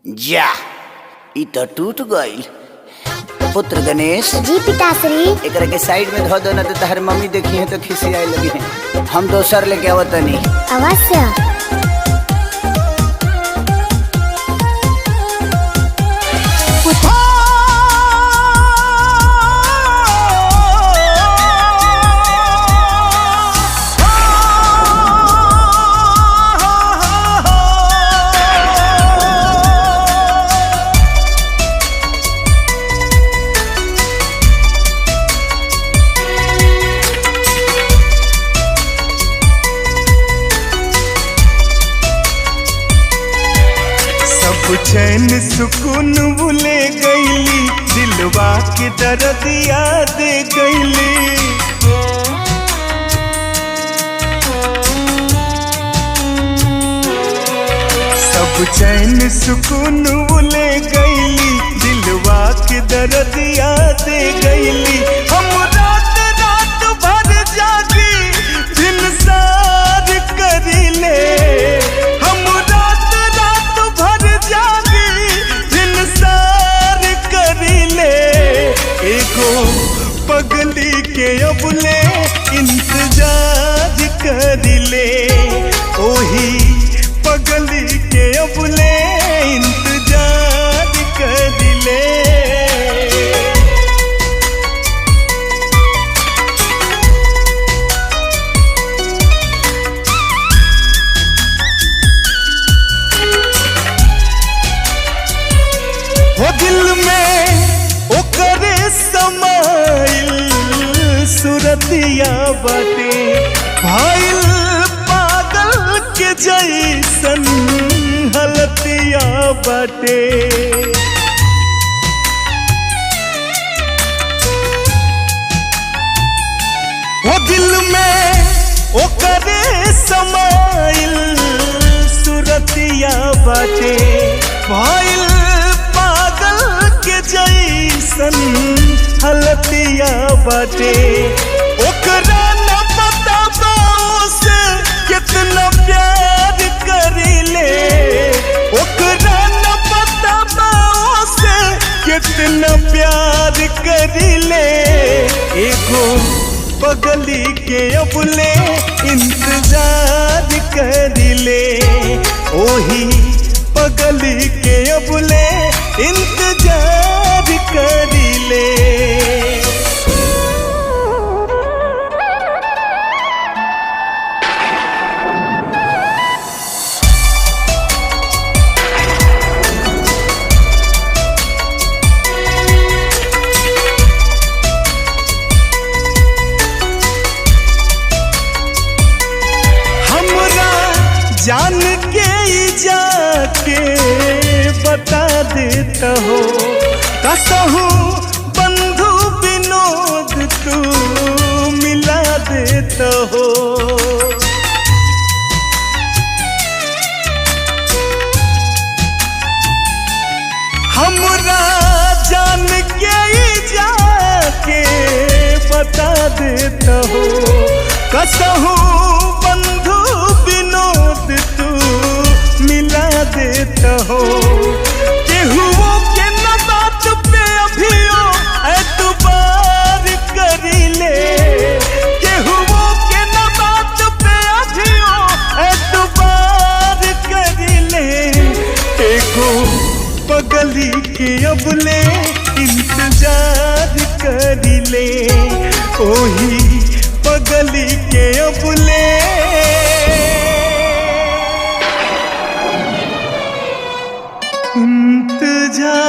जा ई तो टूट गईल। पुत्र गणेश जी पिताश्री। एकरा के साइड में धो दो ना तो तहर मम्मी देखी है तो खिसियाए लगी है। हम दोसर लेके आवतनी। अवश्य। चैन सुकून भूले गईली, दिलवा के दर्द याद गईली। सब चैन सुकून भूले गईली, दिलवा के दर्द याद गईली। हम रात रात भर जागी दिन सार करीले। पगली के अबले इंतजार करिले, ओही पगली के अबले इंतजार करिले। वो दिल में ओकरे समाइल सुरतिया बाटे, भाईल पागल के जैसन हलतिया बाटे। वो दिल में ओकरे समाइल सुरतिया बाटे, भाईल पागल के जैसन हलतिया बाटे। ओकरा न पता बा उसे कितना प्यार करीले, ओकरा न पता बा उसे कितना प्यार करीले। एगो पगली के अबले इंतजार करीले, ओही पगली के अबले इंतजार करीले। हमरा जान के जाके बता देता हो, कसहू बंधु विनोद तू मिला देता हो। हमरा जान के जाके बता देता हो, कसहू बंधु विनोद तू मिला देता हो। केहुओ के न बात पे अभियो एतबार करीले, केहुओ के न बात पे अभियो एतबार करीले। एगो पगली के अबले इंतजार करीले, ओही पगली के अबले इंतजार